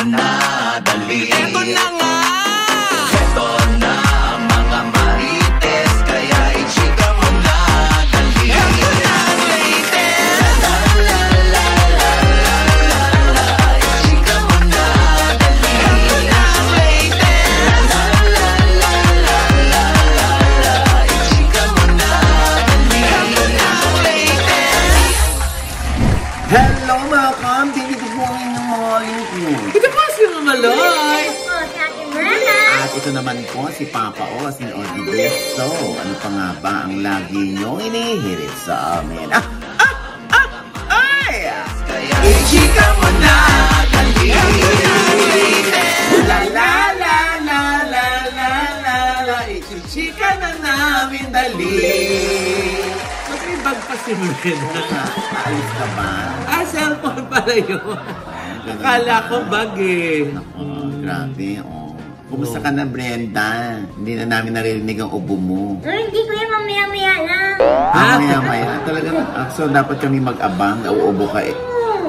na, dali. Eto na nga! Eto na ang mga marites, kaya i-chika mo na, dali. Eto na ang latest! La la la la la la la, i-chika mo na, dali. Eto na ang latest! La la la la la la la, i-chika mo na, dali. Eto na ang latest! Hello mga kampi, dito po ang inyong mga lingkod. Ito po si Mama Loy! At ito naman po si Papa O, si Odi. So, ano pa nga ba ang lagi nyo inihirit sa amin? Ay! Kaya i-chika mo na, dali. La la la la la la la la, ichichika na namin dali. Mag-ibag pa si Mirena. Aalis ka ba? Cellphone pala yun. Akala ko bag eh. Ako, grabe. Kumusta ka na, Brenda? Hindi na namin naririnig ang ubo mo. Hindi ko yan, mamaya-maya lang. Maya-maya. Talagang, so dapat kami mag-abang. Uubo ka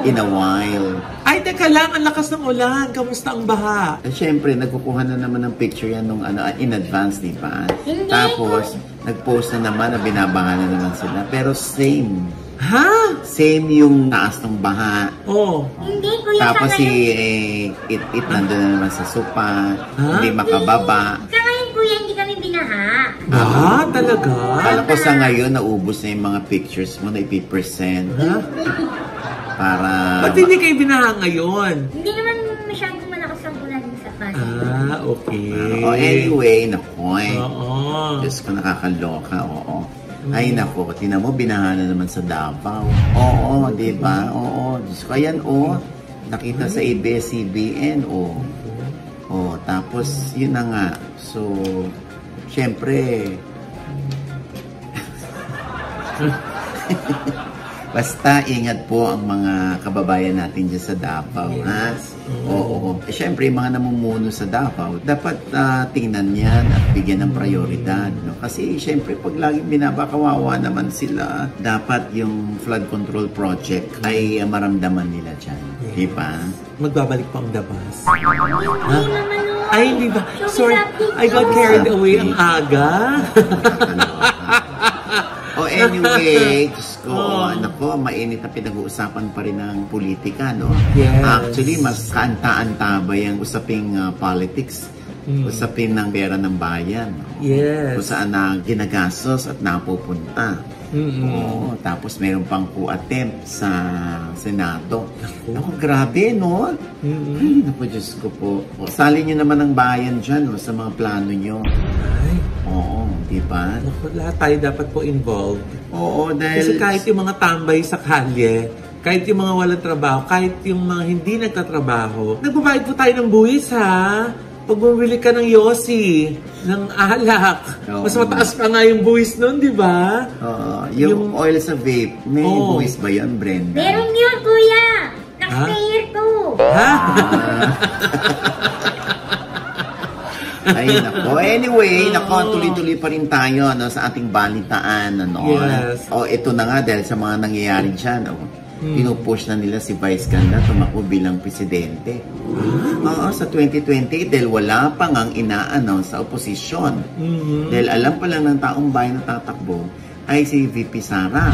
in a while. Ay, teka lang, ang lakas ng ulan. Kamusta ang baha? Eh, syempre, nagkukuha na naman ng picture yan nung in advance, di ba? Hindi. Tapos, nag-post na naman na binabaha na naman sila. Pero same. Ha? Same yung taas ng baha. Oh. Hindi ko yan. Tapos si It nandun na naman sa sopa. Hindi makababa. Sa ngayon, kuya, hindi kami binaha. Ah, talaga? Kala ko sa ngayon, naubos na yung mga pictures mo na ipipresent. Ha? Para... Ba't hindi kayo binaha ngayon? Hindi naman masyadong malakas ang ulan sa Pasig. Ah, okay. Anyway, nakoy. Oo. Diyos ko, nakakaloka, oo. Ay, nako, tinan mo, binahan na naman sa Davao. Oo, di ba? Oo, Diyos ko, ayan, nakita sa ABS-CBN, tapos, yun na nga. So, syempre, basta ingat po ang mga kababayan natin dyan sa Davao, ha? Oo. Siyempre, yung mga namumuno sa Davao, dapat tingnan yan at bigyan ng prioridad. No? Kasi, siyempre, pag laging binabakawawa naman sila, dapat yung flood control project ay maramdaman nila dyan. Di ba? Magbabalik pa ang dabas. Hindi naman yun. Ay, hindi ba? Sorry, I got carried away ang aga. Anyway, Diyos ko, nako, mainit na pinag-uusapan pa rin ng politika, no? Yes. Actually, mas kaanta-anta ba yung usaping politics? Usapin ng pera ng bayan. No? Yes. Kung saan na ginagastos at napupunta. Oo, tapos meron pang coup attempt sa Senado. Naku, grabe, no? Ay, naku, Diyos ko po. Sali nyo naman ang bayan dyan, no, sa mga plano nyo. Ay, Oo, di ba? naku, lahat tayo dapat po involved. Oo, dahil... Kasi kahit yung mga tambay sa kalye, kahit yung mga walang trabaho, kahit yung mga hindi nagtatrabaho, nagbabayad po tayo ng buwis, ha? Pag bumili ka ng yosi, ng alak, mas mataas pa nga yung buwis nun, di ba? Yung oil sa vape, may buwis ba yan, Brenda? Meron yun, kuya. Naka-payer to. Ha? Ay, nako. Anyway, nako, tuloy-tuloy pa rin tayo sa ating balitaan. Yes. Ito na nga, dahil sa mga nangyayari dyan, pinupush na nila si Vice Ganda tumakbo bilang presidente. Sa 2020, dahil wala pang ang ina-announce sa oposisyon. Dahil alam pa lang ng taong bayan na tatakbo ay si VP Sara.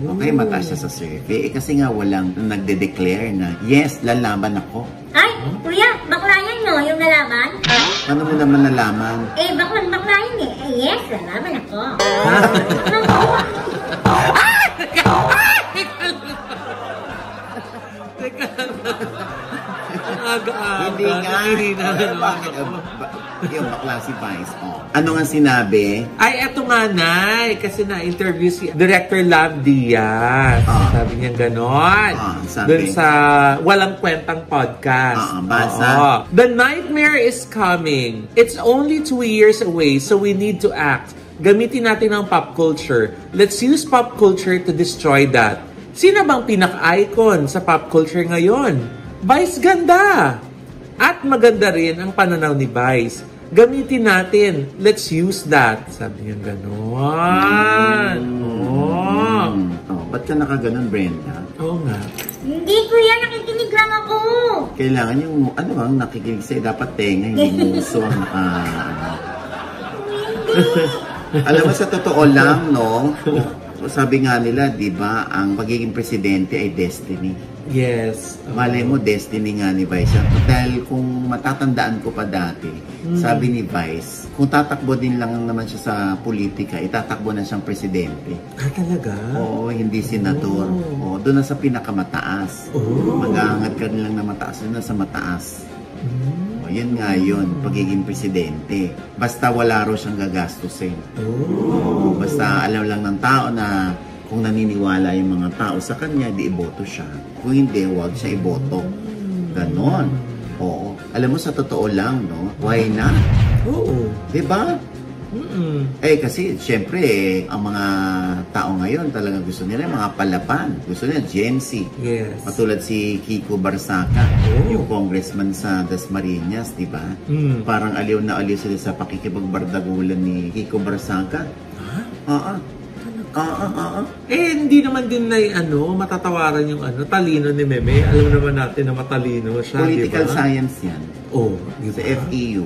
Okay, mataas siya sa survey. Kasi nga walang nagde-declare na, yes, lalaban ako. Ay, kuya, baklayan mo yung nalaman? Ano mo naman nalaman? Baklayan eh. Yes, nalaman ako. Teka lang. Aga-aga. Hindi nga. Bakit? Yung bakla si Vice. Ano nga sinabi? Ay, eto nga, Nay. Kasi na-interview si Director Lab Diaz. Sabi niya ganon. Doon sa Walang Kwentang Podcast. Basa. The nightmare is coming. It's only 2 years away, so we need to act. Gamitin natin ang pop culture. Let's use pop culture to destroy that. Sino bang pinaka-icon sa pop culture ngayon? Vice Ganda! At maganda rin ang pananaw ni Vice. Gamitin natin. Let's use that. Sabi niya gano'n. Malamang. Oh, ba't ka nakaganon, Brenda? Oo nga. Hindi kuya, nakikinig lang ako. Kailangan yung, ano bang nakikinig sa'yo, dapat tenga, hindi muso ang naka... Alam mo, sa totoo lang, no? Sabi nga nila, di ba, ang pagiging presidente ay destiny. Yes. Malay mo, destiny nga ni Vice. Dahil kung matatandaan ko pa dati, sabi ni Vice, kung tatakbo din lang naman siya sa politika, itatakbo na siyang presidente. Ah, talaga? Oo, hindi senador. Oo, doon na sa pinakamataas. Mag-aangat ka nilang na mataas, doon na sa mataas. O, yun nga yun, pagiging presidente. Basta wala raw siyang gagastusin. Oo, basta alam lang ng tao na kung naniniwala yung mga tao sa kanya, di iboto siya. Kung hindi, huwag siya iboto. Ganon. Oo. Alam mo, sa totoo lang, no? Why not? Oo. Diba? Eh, kasi, syempre, ang mga tao ngayon talaga gusto nila yung mga palapan. Gusto nila Gen Z. Yes. Matulad si Kiko Barsaca, yung congressman sa Dasmariñas, di ba? Parang aliw na aliw sila sa pakikipagbardagulan ni Kiko Barsaca. Oo. Eh, hindi naman din na matatawaran yung talino ni Meme. Alam naman natin na matalino siya, Political diba? science yan. Oh, Sa FEU.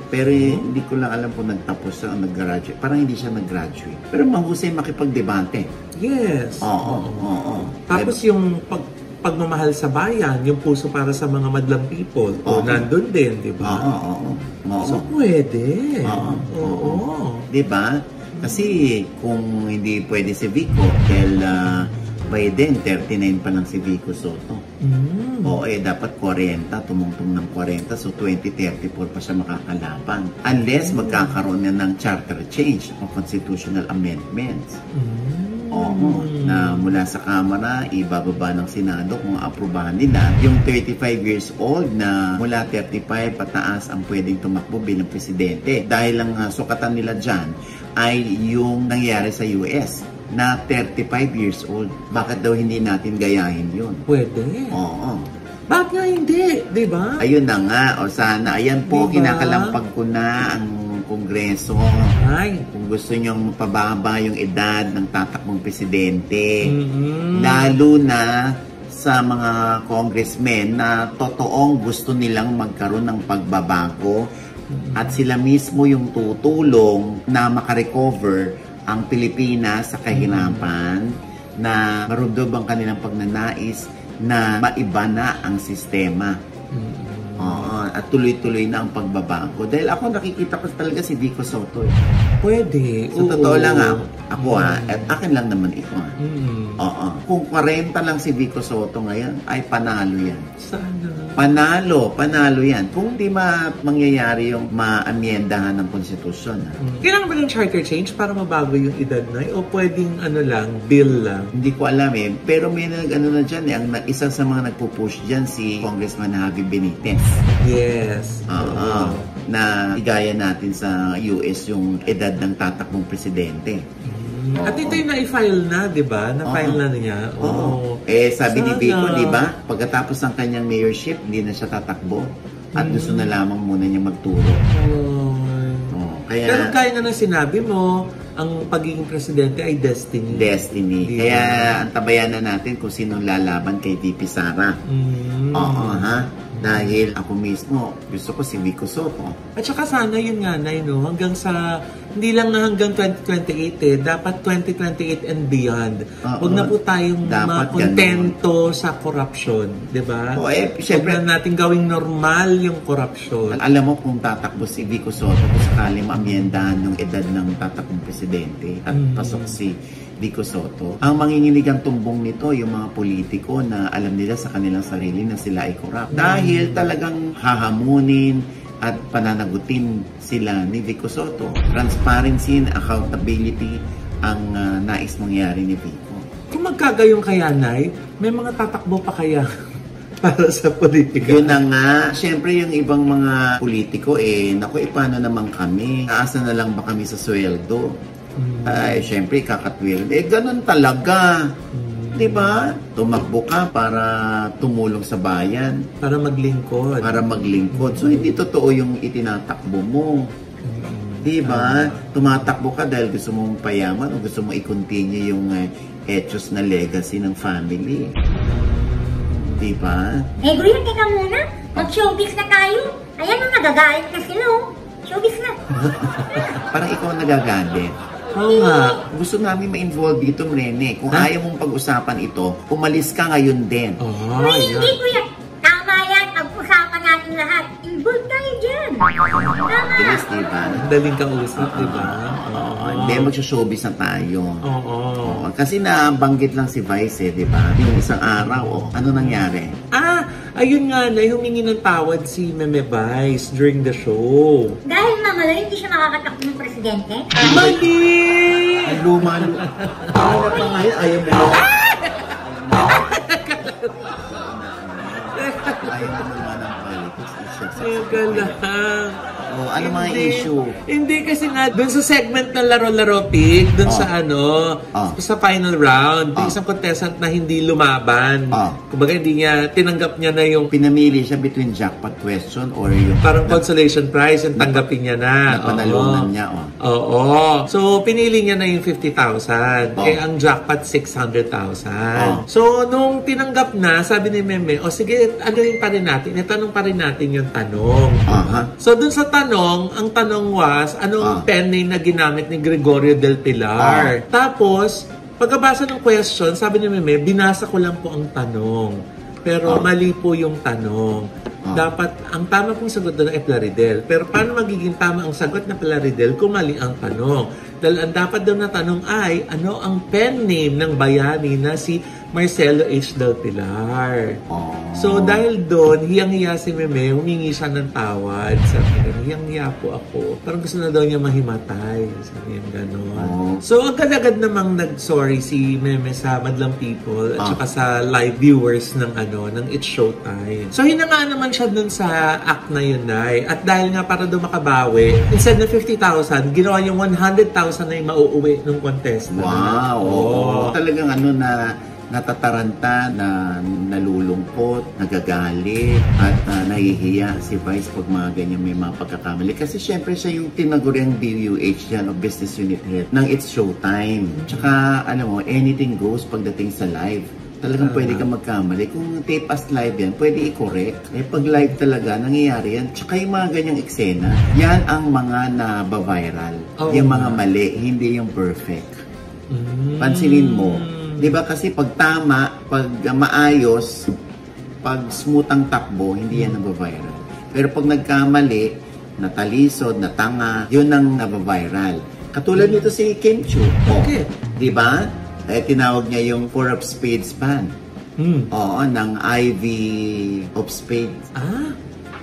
Pero hindi ko lang alam kung nagtapos siya o nag-graduate. Parang hindi siya nag-graduate. Pero mahusay makipagdebate. Yes. Oo. Tapos yung pagmamahal sa bayan, yung puso para sa mga madlang people, nandun din, di ba? Oo. So, pwede. Oo. Di ba? Kasi kung hindi pwede si Vico, dahil by then, 39 pa lang si Vico Soto. Oo, dapat 40, tumungtong ng 40, so 2034 pa siya makakalaban. Unless magkakaroon na ng charter change o constitutional amendments. Oo, na mula sa Kamara, ibababa ng Senado kung aprubahan nila. Yung 35 years old na mula 35 pataas ang pwedeng tumakbo bilang presidente. Dahil lang sukatan nila dyan ay yung nangyari sa US na 35 years old. Bakit daw hindi natin gayahin yun? Pwede. Oo. Bakit nga hindi? Di ba? Ayun na nga. O sana. Ayan po, Diba? kinakalampag ko na ang Kongreso. Ay. Kung gusto nyong pababa yung edad ng tatakbong presidente. Lalo na sa mga congressmen na totoong gusto nilang magkaroon ng pagbabago at sila mismo yung tutulong na makarecover ang Pilipinas sa kahirapan, na marubdob ang kanilang pagnanais na maiba na ang sistema. At tuloy-tuloy na ang pagbabago. Dahil ako nakikita ko talaga si Vico Soto. Pwede. Sa totoo lang ako at akin lang naman ito. Kung 40 lang si Vico Soto ngayon, ay panalo yan. Sana. Panalo yan. Kung di mangyayari yung maamyendahan ng konstitusyon. Kailangan ba ng charter change para mabago yung edad na? O pwedeng bill lang? Hindi ko alam pero may na dyan ang isa sa mga nagpupush dyan si Congressman Javi Benitez. Yes. Na igaya natin sa US yung edad ng tatakbong presidente. At ito yung na-file na, di ba? Na-file na niya. Sabi ni Sana. Vico, di ba? Pagkatapos ng kanyang mayorship, hindi na siya tatakbo. At gusto na lamang muna niya magturo. Kaya, pero kaya nga nang sinabi mo, ang pagiging presidente ay destiny. Destiny. Diba? Kaya antabayan na natin kung sinong lalaban kay VP Sara. Dahil ako mismo, gusto ko si Vico Soto. At saka sana yun nga, hanggang sa, hindi lang na hanggang 2028 dapat 2028 and beyond. Huwag na po tayong makontento sa corruption, di ba? Syempre, huwag na natin gawing normal yung corruption. Alam mo kung tatakbo si Vico Soto, kung sakali maamyendahan ng edad ng tatakbong presidente at pasok si Vico Soto, ang mangingiligang tumbong nito yung mga politiko na alam nila sa kanilang sarili na sila ay corrupt. Dahil talagang hahamunin at pananagutin sila ni Vico Soto. Transparency and accountability ang nais mangyari ni Vico. Kung magkagayong kaya, Nay, may mga tatakbo pa kaya para sa politika? Yun na nga. Siyempre, yung ibang mga politiko, paano naman kami? Aasa na lang ba kami sa sweldo? Ay, syempre, kakatwil. Ganun talaga. Diba? Tumakbo ka para tumulong sa bayan. Para maglingkod. So, hindi totoo yung itinatakbo mo. Di ba? Tumatakbo ka dahil gusto mong payaman o gusto mong i-continue yung etos na legacy ng family. Di ba? Kuya, teka muna. Mag-showbiz na tayo. Ayan ang nagagalit na sila, oh. Showbiz na. Parang ikaw ang nagagalit. Oo nga. Gusto namin ma-involve dito, Rene. Kung ayaw mong pag-usapan ito, umalis ka ngayon din. Oh, Hindi, yeah. kuya. Tama yan. Pag-usapan natin lahat. Involve tayo dyan. Tama. Bilis, di ba? Daling kausap, di ba? Hindi, mag-showbiz na tayo. Oo. Oo, kasi nabanggit lang si Vice, di ba? Yung isang araw, ano nangyari? Ayun nga na, humingi ng tawad si Meme Vice during the show. Dahil mamalo, hindi siya makakatakbo ng presidente. Mali! Ay, lumalo. Ano na pa ngayon? Ayaw mo. Ayaw mo naman ng politics. Teka lang. Oh, ano mga issue? Hindi kasi nga, dun sa segment ng Laro-Laro Pig, dun sa sa final round, yung isang contestant na hindi lumaban. Kumbaga hindi niya, tinanggap niya na yung Pinamili siya between jackpot question or yung parang consolation prize and tanggapin niya na. napanalunan niya. Oo. So, pinili niya na yung 50,000. Eh, ang jackpot, 600,000. So, nung tinanggap na, sabi ni Meme, sige, anuhin pa rin natin. Itanong pa rin natin yung tanong. So, dun sa ang tanong was, anong pen name na ginamit ni Gregorio del Pilar? Tapos, pagkabasa ng question, sabi ni Meme, binasa ko lang po ang tanong. Pero mali po yung tanong. Dapat, ang tama pong sagot doon ay Plaridel. Pero paano magiging tama ang sagot na Plaridel kung mali ang tanong? Dahil ang dapat daw na tanong ay, ano ang pen name ng bayani na si Marcelo H. del Pilar? So, dahil doon, hiyang-hiya si Meme, humingi siya ng tawad. Sabi niya, hiyang-hiya po ako. Parang gusto na daw niya mahimatay. Sabi niya, gano'n. So, agad-agad namang nag-sorry si Meme sa Madlang People at saka sa live viewers ng ng It's Showtime. So, hinangaan naman siya dun sa act na yun, Nay. At dahil nga para doon makabawi, instead na 50,000, ginawa yung 100,000 na yung mauuwi ng contestant. Wow! Talagang na natataranta, na nalulungkot, nagagalit, at nahihiya si Vice pag mga ganyan may mga pagkakamali. Kasi syempre siya yung tinaguriang DUH yan o Business Unit Head ng It's Showtime. Tsaka, alam mo, anything goes pagdating sa live. Talagang pwede ka magkamali. Kung tape as live yan, pwede i-correct. Pag live talaga, nangyayari yan. Tsaka yung mga ganyang eksena, yan ang mga nabaviral. Yung mga mali, hindi yung perfect. Pansinin mo. Diba kasi pag tama, pag maayos, pag smooth ang takbo, hindi yan nabaviral. Pero pag nagkamali, natalisod, natanga, yun ang nabaviral. Katulad nito si Kim Chiu. Okay. Diba? Tinawag niya yung 4 of Spades ban. Oo, ng Ivy of Spades.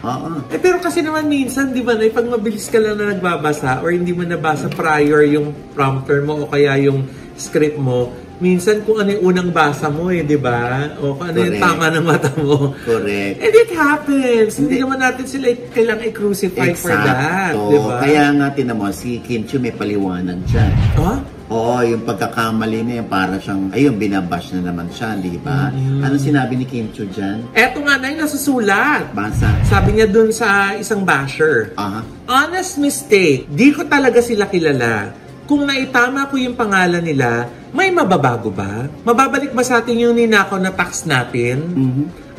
Oo. Pero kasi naman minsan, di ba, pag mabilis ka lang na nagbabasa or hindi mo nabasa prior yung prompter mo o kaya yung script mo, minsan kung ano yung unang basa mo di ba? O kung ano yung tama ng mata mo. Correct. And it happens. Hindi naman natin sila kailangang i-crucify for that. Diba? Kaya nga tinamo, si Kim Chiu may paliwanag dyan. Oo, yung pagkakamali na yung para siyang, ayun, binabash na naman siya, di ba? Ano sinabi ni Kim Chiu dyan? Eto nga na yung nasusulat. Basa. Sabi niya dun sa isang basher. Honest mistake. Di ko talaga sila kilala. Kung naitama ko yung pangalan nila, may mababago ba? Mababalik ba sa atin yung ninakaw na tax natin?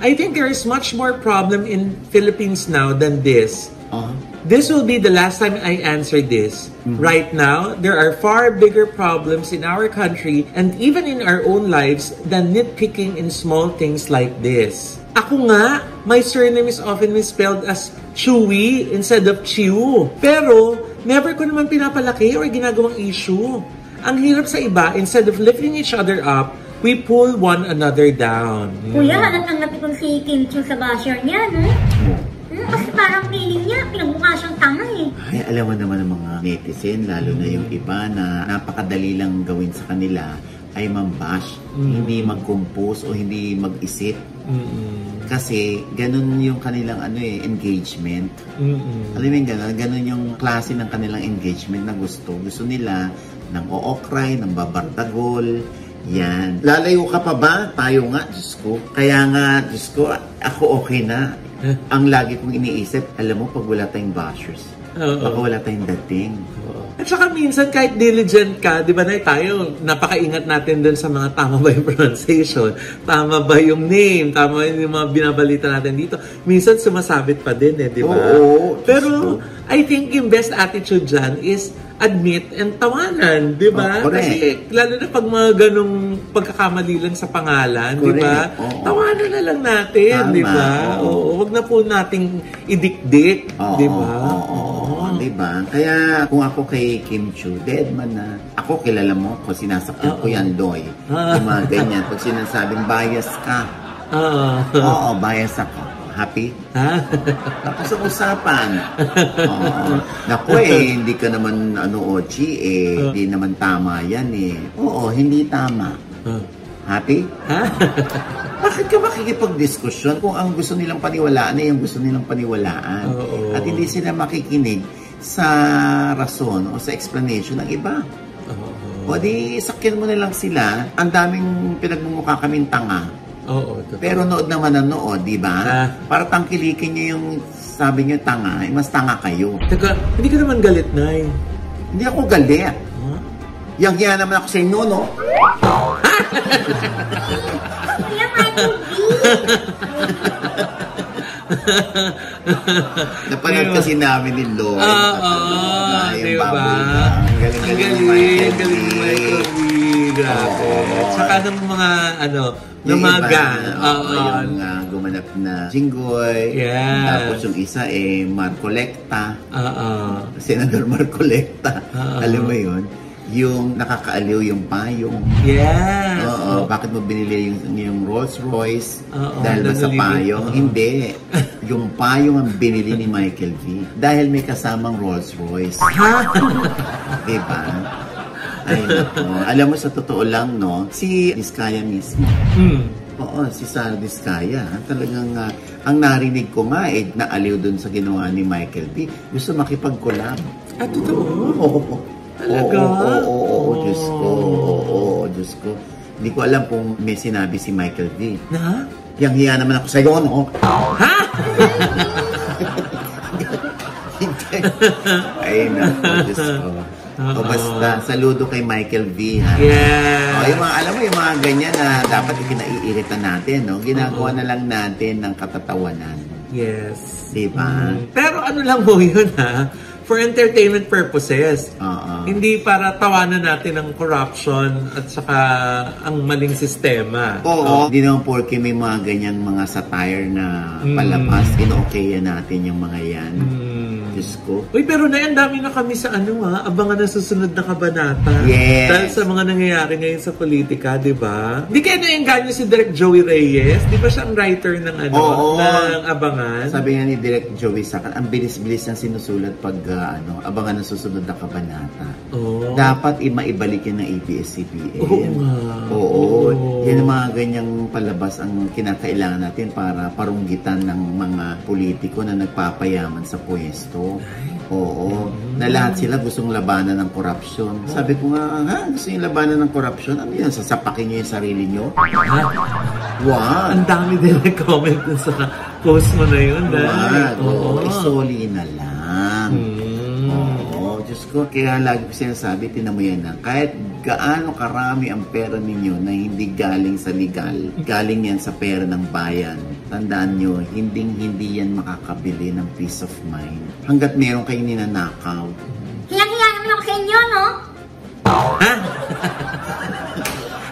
I think there is much more problem in Philippines now than this. This will be the last time I answer this. Right now, there are far bigger problems in our country and even in our own lives than nitpicking in small things like this. Ako nga, my surname is often misspelled as Chewy instead of Chiu. Pero, never ko naman pinapalaki or ginagawang issue. Ang hirap sa iba, instead of lifting each other up, we pull one another down. Kuya, halatang napikon si Kim Chiu sa basher niya, no? Kasi parang feeling niya, pinagmukha siyang tanga Ay, alam mo naman ng mga netizen, lalo na yung iba na napakadali lang gawin sa kanila, ay mambash, hindi mag-compose o hindi mag-isip. Kasi ganun yung kanilang engagement. Alam mo yung ganun yung klase ng kanilang engagement na gusto. Gusto nila ng ookray, ng babardagol. Yan. Lalayo ka pa ba? Tayo nga, Diyos ko. Kaya nga, Diyos ko, ako okay na. Ang lagi kong iniisip, alam mo, pag wala tayong bashers, Oo. Baka wala tayong dating. At saka minsan kahit diligent ka, di ba na tayo, napakaingat natin dun sa mga tama ba yung pronunciation, tama ba yung name, tama yung mga binabalita natin dito. Minsan sumasabit pa din di ba? Oo. Pero I think yung best attitude dyan is admit and tawanan, di ba? Oh, correct. Kasi lalo na pag mga ganong pagkakamali lang sa pangalan, di ba? Oo. Tawanan na lang natin, Tama, di ba? oo. Huwag na po nating idikdik, Oo, di ba? Oo, di ba? Kaya kung ako kay Kim Chiu, dead man na. Ako, kilala mo ko, sinasaktan ko yan, Doy. Yung mga ganyan. Pag sinasabing bias ka, oo, bias ako. Happy? Ha? Tapos ang usapan. Oo. Naku hindi ka naman Ochi hindi naman tama yan Oo, hindi tama. Happy? Ha? Bakit ka makikipag-diskusyon kung ang gusto nilang paniwalaan ay yung gusto nilang paniwalaan? Oo. At hindi sila makikinig sa rason o sa explanation ng iba. O di, sakyan mo na lang sila. Ang daming pinagmumukha kaming tanga. Oo, totoo. Pero nood naman ang nood, di ba? Ah. Para tangkilikin nyo yung sabi nyo tanga, mas tanga kayo. Teka, hindi ka naman galit, Nay. Hindi ako galit. Huh? Yang naman ako sa inyo, no? Kuya Michael B. Napanood Diba? kasi namin ni Lloyd. Di ba? Ang galing-galing ni Michael Galing ni Michael B. Grabe. Tsaka ng mga, Yung lumaga. Yung gumanap na Jinggoy. Yeah. Tapos yung isa Marco Lecta. Senador Marco Lecta. Alam mo yun? Yung nakakaaliw yung payong. Yes. Oo. Bakit mo binili yung Rolls Royce? Dahil ba sa Nanulili. payong? Hindi. Yung payong ang binili ni Michael V. Dahil may kasamang Rolls Royce. Diba? Ay, naku. Alam mo, sa totoo lang, no? Si Diskaya mismo. Oo, si Sara Diskaya. Talagang, ang narinig ko nga, naaliw dun sa ginawa ni Michael V. Gusto makipag-collab. Totoo? Oo. Talaga? Oo, Diyos ko. Oo, Diyos ko. Hindi ko alam kung may sinabi si Michael V. Na? Yang hiya naman ako sa'yo, no? Ha? Ay, naku, Diyos ko. O basta, saludo kay Michael V, ha? Yeah. O, yung mga, alam mo, yung mga ganyan na dapat ikinaiirita natin, no? Ginagawa na lang natin ng katatawanan. Yes. Diba? Pero ano lang mo yun, ha? For entertainment purposes. Hindi para tawanan natin ang corruption at saka ang maling sistema. Oo. Hindi naman porke may mga ganyang mga satire na palabas, ino-okayan natin yung mga yan. Diyos ko. Uy, pero ang dami na kami sa abangan na susunod na kabanata. Yes. Dahil sa mga nangyayari ngayon sa politika, di ba? Di kaya naengganyo si Direk Joey Reyes? Di ba siya ang writer ng Oo. ng abangan? Sabi nga ni Direk Joey Sakan, ang bilis-bilis niyang sinusulat pag abangan ng susunod na kabanata. Oo. Dapat maibalik yan ng ABS-CBN. Oo nga. Oo. Yan ang mga ganyang palabas ang kinakailangan natin para parunggitan ng mga politiko na nagpapayaman sa pwesto. Oo. Na lahat sila gustong labanan ng korupsyon. Sabi ko nga, gusto yung labanan ng korupsyon? Ano yan? Sasapakin niyo yung sarili niyo? Wow. Ang dami din nag-comment dun sa post mo na yun. Wag. Oo. Isoli na lang. Oo. Diyos ko, kaya lagi ko sinasabi, tinan mo yan na, kahit gaano karami ang pera ninyo na hindi galing sa legal, galing yan sa pera ng bayan, tandaan nyo, hindi yan makakabili ng peace of mind. Hanggat meron kayong ninanakaw. Hiyang-hiya naman ako sa inyo, no? Ha?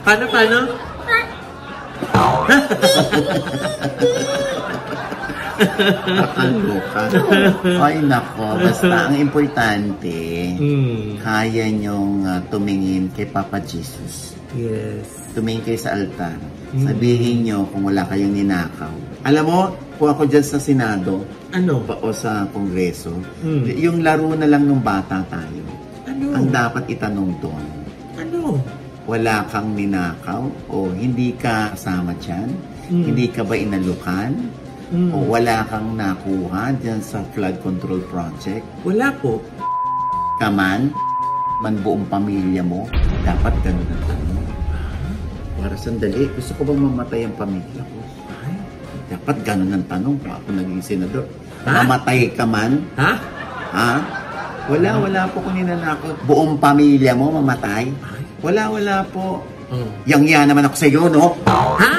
Paano? Kakaloka. Ay, nako. Basta, ang importante, kaya nyong tumingin kay Papa Jesus. Yes. Tumingin kayo sa altar. Sabihin nyo kung wala kayong ninakaw. Alam mo, kung ako dyan sa Senado, Ano? o sa Kongreso, yung laro na lang ng bata tayo. Ano? Ang dapat itanong doon, Ano? wala kang ninakaw o hindi ka kasama dyan? Hindi ka ba inalukan? O wala kang nakuha dyan sa flood control project? Wala po. Man buong pamilya mo, dapat ganun ang tanong. Para sandali, gusto ko bang mamatay ang pamilya ko? Dapat ganun ang tanong kung ako naging senador. Ha? Mamatay ka man? Ha? Ha? Wala po kung ninanakot. Buong pamilya mo mamatay? Wala po. Yang naman ako sa'yo, no? Ha?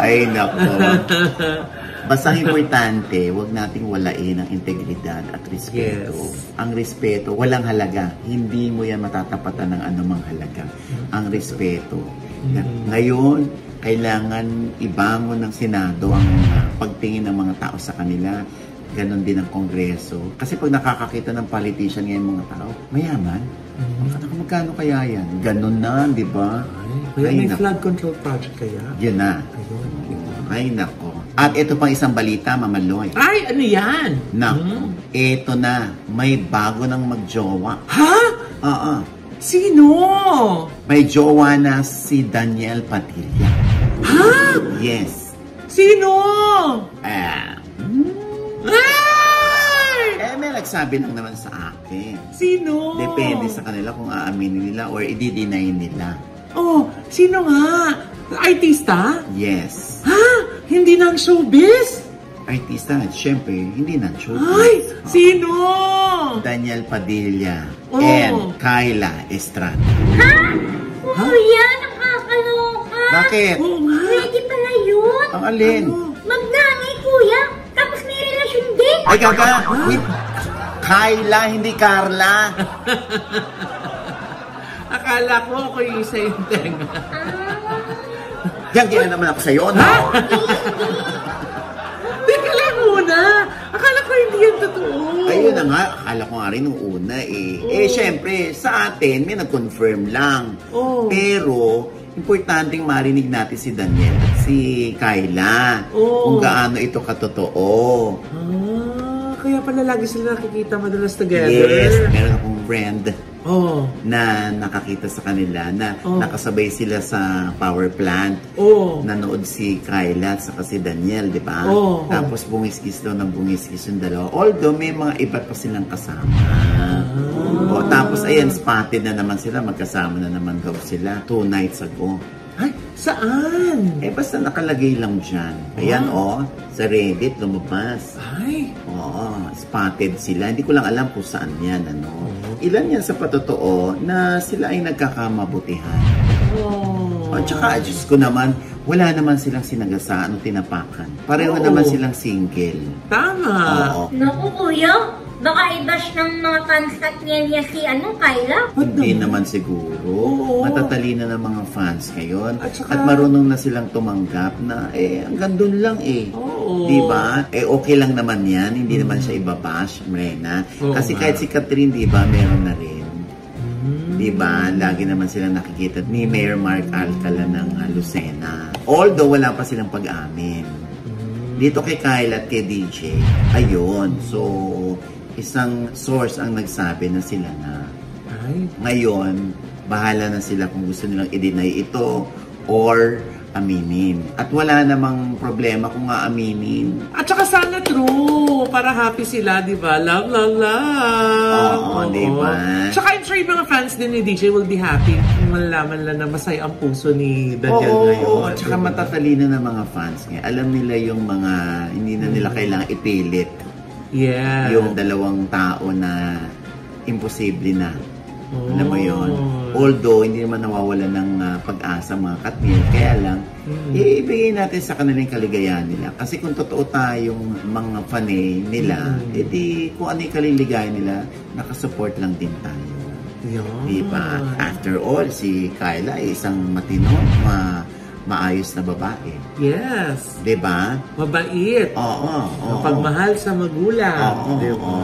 Ay, nako. Basta importante, huwag nating walain ang integridad at respeto. Yes. Ang respeto, walang halaga. Hindi mo yan matatapatan ng anumang halaga. Ang respeto. Ngayon, kailangan ibangon ng Senado ang pagtingin ng mga tao sa kanila. Ganon din ang Kongreso. Kasi pag nakakakita ng politician ngayon mga tao, mayaman. Magkano kaya yan? Ganon na, di ba? Kaya may flood control project kaya? Yun na. Ay, nako. At ito pang isang balita, Mama Loy. Ay, ano yan? Nako, ito na. May bago nang magjowa. Ha? Oo. Sino? May jowa na si Daniel Padilla. Ha? Yes. Sino? Ay! May nagsabi lang naman sa akin. Sino? Depende sa kanila kung aaminin nila or i-deny nila. Oh, sino nga? Artista? Yes. Ha? Hindi ng showbiz? Artista, syempre, hindi na showbiz. Ay, sino? Daniel Padilla Oh. and Kyla Estrada. Ha? Kuya, nakakaloka. Bakit? Oo nga. Pwede pala yun. Ang alin? Ano? Magnanay, kuya. Tapos may relasyon din. Ay, gaga! Kyla, hindi Carla. Akala ko ako yung isa yung tenga. Yan naman ako sa'yo, no? Teka lang muna. Akala ko hindi yan totoo. Ayun na nga, akala ko nga rin nung una eh. Eh, syempre, sa atin, may nag-confirm lang. Oh. Pero, importanteng marinig natin si Daniel at si Kyla. Oh. Kung gaano ito katotoo. Kaya pala lagi sila nakikita madalas together. Yes, meron akong friend Oh. na nakakita sa kanila na Oh. nakasabay sila sa power plant. Oh. Nanood si Kyla at saka si Daniel, di ba? Oh. Tapos bungiskis daw ng bungiskis yung dalawa. Although may mga iba't pa silang kasama. O, tapos ayan, spotted na naman sila. Magkasama na naman daw sila 2 nights ago. Ay, saan? Eh, basta nakalagay lang dyan. Ayan, sa Reddit, lumabas. Ay. Oo, spotted sila. Hindi ko lang alam kung saan yan, ano. Ilan yan sa patotoo na sila ay nagkakamabutihan. Oh. At saka, Diyos ko naman, wala naman silang sinagasaan o tinapakan. Pareho naman silang single. Tama. Oo. Naku, kuya. Baka i-bash ng mga fans at niya si Kyla. Hindi naman siguro. Oo. Matatalino na mga fans ngayon. At At, saka- marunong na silang tumanggap na, hanggang doon lang eh. Oo. Diba? Okay lang naman yan. Hindi naman siya ibabash, Mrena. Oo Kasi nga. kahit si Catherine, diba, meron na rin. Diba? Lagi naman silang nakikita ni Mayor Mark Alcala ng Lucena. Although, wala pa silang pag-amin. Dito kay Kyle at kay DJ, ayun. So, isang source ang nagsabi na sila na Ay. ngayon, bahala na sila kung gusto nilang i-deny ito or aminin. At wala namang problema kung aaminin. At saka sana true. Para happy sila, di ba? Love, love, love. Oo, di ba? Tsaka I'm sure yung mga fans din ni DJ will be happy kung malalaman lang na masaya ang puso ni Daniel ngayon. Oo, at saka matatalino ng mga fans niya. Alam nila yung mga, hindi na nila kailangan ipilit. Yeah. Yung dalawang tao na imposible na. Alam mo yun? Although, hindi naman nawawala ng pag-asa mga Katniel. Kaya lang, ibigay natin sa kanilang kaligayahan nila. Kasi kung totoo tayong mga fanay nila, edi kung ano yung kaligayahan nila, nakasupport lang din tayo. Yeah. Diba? After all, si Kyla ay isang matino, maayos na babae. Yes. Diba? Mabait. Oo. Pagmahal sa magulang. Oo. Diba?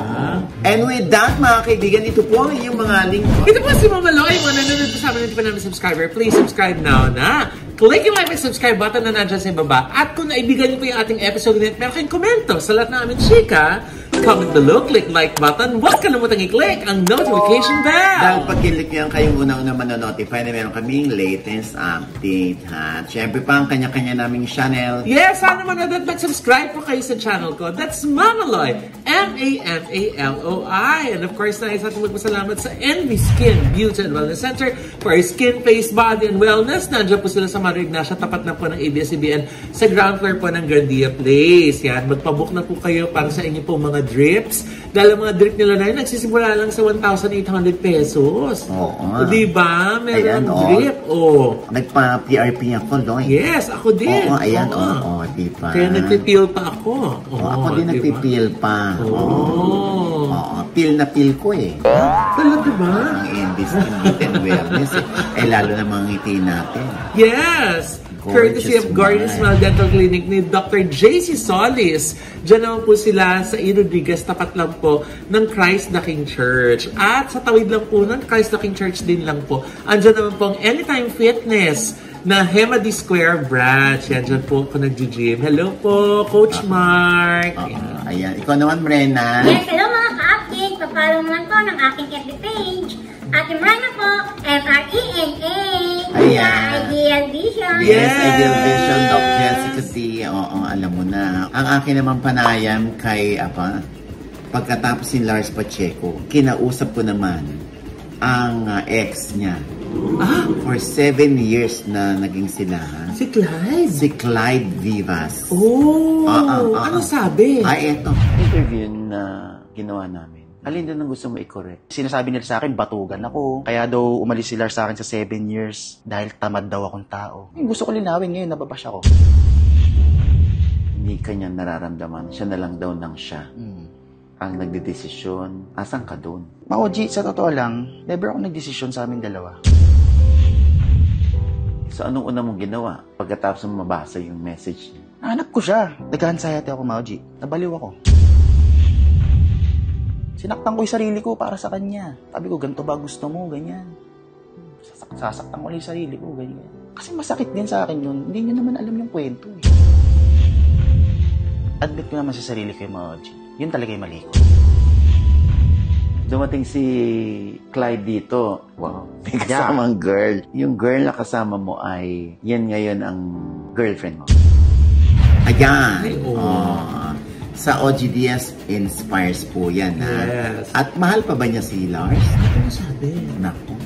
And with that, mga kaibigan, ito po yung mga link. Ito po si Mama Loy. Mga nanonood po sa amin, hindi pa namin subscriber. Please subscribe now na. Click yung like and subscribe button na nandyan sa baba. At kung naibigan niyo po yung ating episode ulit, meron kayong komento sa lahat namin chika, comment below, click like button, huwag kalimutang i-click ang notification bell! Dahil pag kilik yan kayong unang-una manonotify na meron kaming latest update, ha? Siyempre pa ang kanya-kanya naming channel. Yes, sana manood at mag-subscribe po kayo sa channel ko. That's Mamaloy, M-A-M-A-L-O-I. And of course, nais natin magpasalamat sa Envy Skin Beauty and Wellness Center for skin, face, body, and wellness. Nandiyan po sila sa Mario Ignacia, tapat na po ng ABS-CBN sa ground floor po ng Grandia Place. Yan, magpabook na po kayo para sa inyo po mga drips. Dahil ang mga drip nila na yun, nagsisimula lang sa 1,800 pesos. Oo. Diba? Meron Ayan, drip. Oh. Nagpa-PRP ako, Loy. Yes, ako din. Oo, ayan, Oo. diba? Kaya nagpipil pa ako. Ako din diba? nagpipil pa. Oh. Oo, pil na pil ko eh. Talaga ba? Ang Envy Skin Beauty and Wellness eh. Lalo na mga ngiti natin. Yes! Courtesy of Gorgeous Smile Dental Clinic ni Dr. JC Solis. Diyan naman po sila sa E. Rodriguez, tapat lang po ng Christ the King Church. At sa tawid lang po ng Christ the King Church din lang po. Andyan naman po ang Anytime Fitness na Hemady Square branch. Yan, dyan po ako nag-gym. Hello po, Coach Mark. Ayan, ikaw naman, Brenna. Yes, hello mga ka-update. Papalo naman po ng aking FB page. Ate Brenna po, M-R-E-N-A. Ayan. Ideal Vision. Yes, Ideal Vision, Doc Jessica C. Oo, alam mo na. Ang akin naman panayam kay, pagkatapos si Lars Pacheco, kinausap ko naman ang ex niya. For 7 years na naging sila. Si Clyde. Si Clyde Vivas. Oh, ano sabi? Eto. Interview na ginawa namin. Alin doon ang gusto mo i-correct? Sinasabi nila sa akin, batugan ako. Kaya daw umalis si Lars sa akin sa 7 years dahil tamad daw akong tao. Gusto ko linawin ngayon, nababash ako. Hindi kanya nararamdaman. Siya na lang daw nang siya. Ang nagdedesisyon. Asan ka doon? Maoji, sa totoo lang, never ako nagdesisyon sa aming dalawa. So, anong una mong ginawa pagkatapos mo mabasa yung message niya? Hanap ko siya. Nag-anxiety ako, Maoji. Nabaliw ako. Sinaktan ko yung sarili ko para sa kanya. Sabi ko, ganito ba gusto mo? Ganyan. Sasaktan ko lang yung sarili ko. Ganyan. Kasi masakit din sa akin yun. Hindi niya naman alam yung kwento. Admit ko naman sa sarili ko yung Maoji. Yun talaga yung mali ko. Dumating si Clyde dito. Wow. May kasamang girl. Yung girl na kasama mo ay, yan ngayon ang girlfriend mo. Ayan. Ay, Sa OGDS Inspires po yan, ha? Yes. At mahal pa ba niya si Lars? Ano sabi? Naku.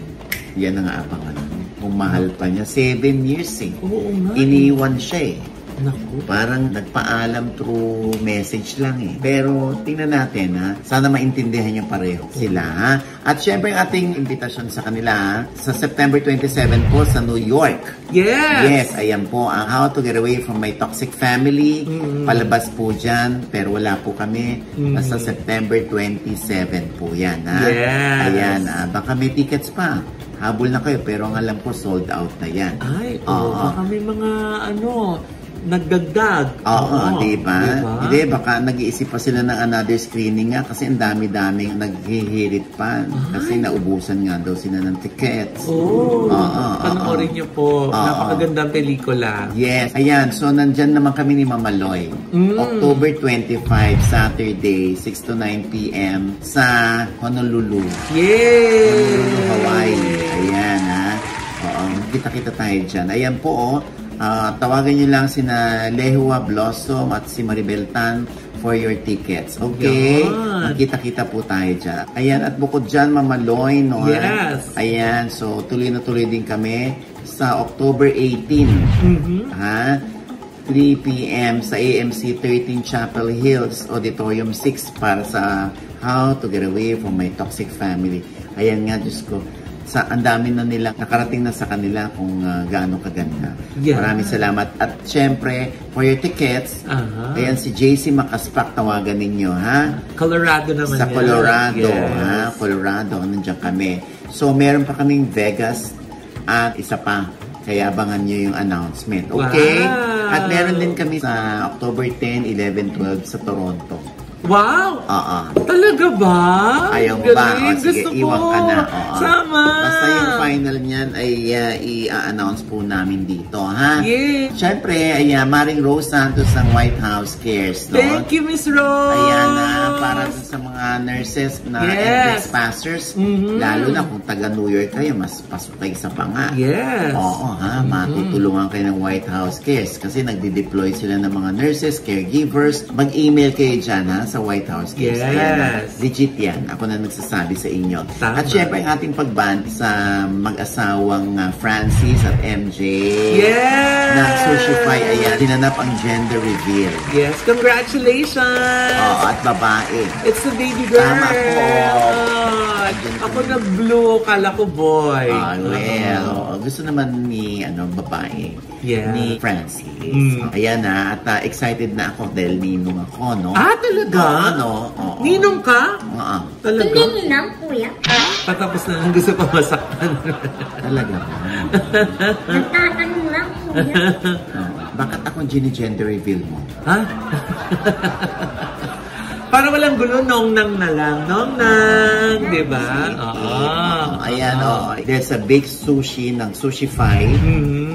Yan ang abangan. Kung mahal pa niya, 7 years eh. Oo nga. Iniwan siya eh. Naku. Parang nagpaalam through message lang eh. Pero tingnan natin ha, sana maintindihan niyo pareho sila ha. At syempre ang ating imbitasyon sa kanila ha, sa September 27 po sa New York. Yes! Yes, ayan po ang How to Get Away from My Toxic Family. Palabas po dyan, pero wala po kami. Basta September 27 po yan ha. Yes! Ayan, baka may tickets pa. Habol na kayo, pero ang alam ko sold out na yan. Ay, baka may mga nagdagdag. Oo, diba? Hindi, baka nag-iisip pa sila ng another screening nga kasi ang dami-daming naghihirit pa. Kasi naubusan nga daw sila ng tickets. Panoorin niyo po. Napakagandang pelikula. Yes. Ayan, so nandyan naman kami ni Mama Loy. October 25, Saturday, 6 to 9 p.m. sa Honolulu. Yay! Honolulu, Hawaii. Ayan, ha? Oo, kita-kita tayo dyan. Ayan po, tawagan nyo lang sina Lehua Blossom at si Maribel Tan for your tickets. Okay? Kita-kita po tayo dyan. Ayan, at bukod dyan, Mama Loy, no? Yes. Ayan, so tuloy na tuloy din kami sa October 18. Ha? 3 p.m. sa AMC 13 Chapel Hills, Auditorium 6 para sa How to Get Away from My Toxic Family. Ayan nga, Diyos ko. Ang dami na nila, nakarating na sa kanila kung gaano kaganda. Yeah. Maraming salamat. At syempre, for your tickets, ayan si JC Makaspak, tawagan ninyo, ha? Colorado naman sa yan. Colorado, Yes. ha? Colorado, nandiyan kami. So, meron pa kaming Vegas at isa pa. Kaya abangan nyo yung announcement. Okay? Wow. At meron din kami sa October 10, 11, 12 sa Toronto. Wow! Oo. Talaga ba? Ayaw mo ba? Galing. O, sige, Gusto iwan ko. ka na. Oo. Sama. Basta yung final niyan ay i-announce po namin dito, ha? Yeah. Siyempre, Maring Rose Santos ng White House Cares, no? Thank you, Miss Rose! Ayan na, para sa mga nurses na Yes. passers, Mhm. lalo na kung taga New York kayo, mas pasok kayo sa panga. Yes. Oo, ha? Matutulungan kayo ng White House Cares kasi nagde-deploy sila ng mga nurses, caregivers. Mag-email kayo dyan, ha? Sa White House Cares. Yes. Ayan na. Legit yan. Ako na nagsasabi sa inyo. Tama. At syempre, ang ating pagban sa mag-asawang Francis at MJ Yes! na Sushify, ayan, dinanap ang gender reveal. Yes, congratulations! Oo, at babae. It's a baby girl! Tama po. Ah, ako nag-blue, kala ko boy. Well, gusto naman ni babae. Yeah. Ni Francis. Mm. Ayan na, at excited na ako dahil ninong ako, no? Ah, talaga? Oo. Ninong ka? Oo. Talaga? Hindi ninang, kuya. Patapos na lang gusto pa masaktan. Talaga ba? Nagtatanong lang, kuya. Bakit ako gender reveal mo? Ha? Para walang gulo, nong nang na lang. Nong nang, di ba? Oo. Ayan, there's a big sushi ng Sushify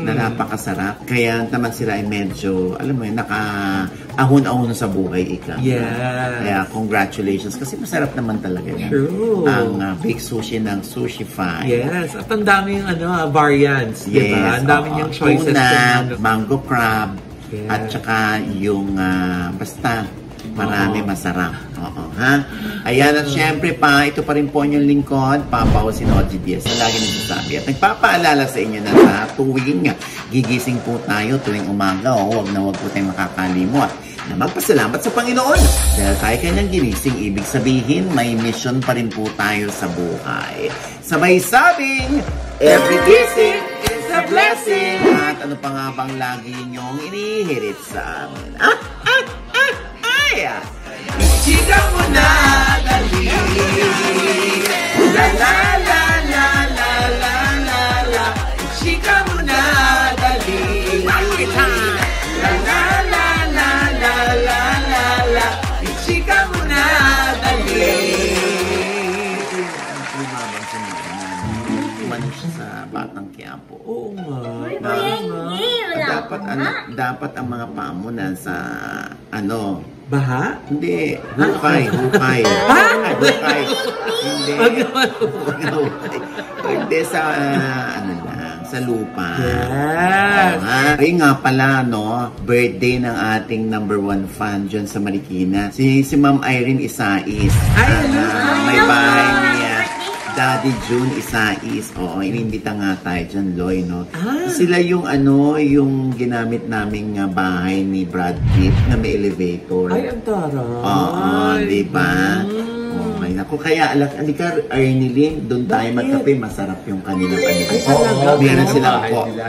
na napakasarap. Kaya naman sila ay medyo, alam mo yun, naka-ahon-ahon sa buhay ika. Yes. Kaya congratulations kasi masarap naman talaga yan. True. Ang big sushi ng Sushify. Yes. At ang daming variants, di ba? Ang daming yung choices. Tuna, kung ano. mango crab, Yes. at saka yung basta marami masarap. Oo, ha? Ayan, at syempre pa, ito pa rin po yung lingkod, Papa Jose Oji Diaz, na lagi nagsasabi. At nagpapaalala sa inyo na sa tuwing gigising po tayo tuwing umaga, huwag na huwag po tayong makakalimot na magpasalamat sa Panginoon. Dahil tayo kanyang ginising, ibig sabihin, may mission pa rin po tayo sa buhay. Sabay sabing, every gising is a blessing. At ano pa nga bang lagi niyong inihirit sa amin? Chika mo na, dali. La la la la la la la la. Chika mo na, dali. La la la la la la la la. Chika mo na, dali. Lumabang siya naman siya sa Batang Quiapo. Oo nga. Uy, kuya, hindi. Wala Dapat akong nga. dapat ang mga paa mo nasa Baha? hindi, hukay. Ay, hukay. Hindi. Hindi sa sa lupa. Yes. Ay nga pala, no, birthday ng ating #1 fan dyan sa Marikina. Si Ma'am Irene Isais. Ay, hello. May bahay niya. Daddy June Isais. Oo, inimbita nga tayo dyan, Loy, no? Sila yung yung ginamit naming bahay ni Brad Pitt na may elevator. Ay, ang taray. Oo, di ba? Okay, naku, kaya alika, Arnilyn, doon tayo magkape, masarap yung kanilang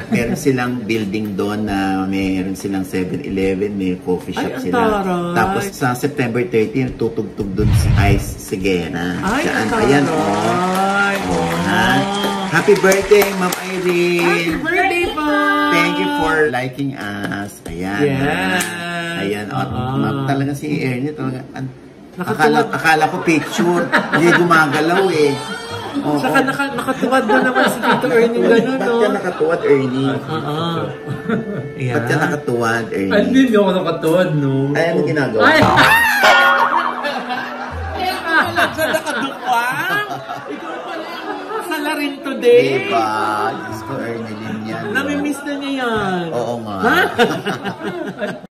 meron silang building doon na meron silang 7-Eleven, may coffee shop Ay, sila. taray. Tapos sa September 13, tutugtog doon si Ice Sigena. Ay, ang Ayan, taray. ha? Happy birthday, Ma'am Irene! Birthday po! Thank you for liking us. Ayan. Yes. Ayan. Talaga si Ernie, talaga. Nakatuwad. Akala ko picture. Hindi gumagalaw eh. Oo. Saka nakatuwad na naman si Tito Ernie gano'n, no? Ba't ka nakatuwad, Ernie? Yeah. Ba't ka nakatuwad, Ernie? Hindi ako nakatuwad, no? Ay, ano ginagawa? Ay! Sa nakadukwang! Ikaw pala yung salarin today! Diba? Diyos ko, Ernie din yan. Namimiss na niya yan. Oo nga.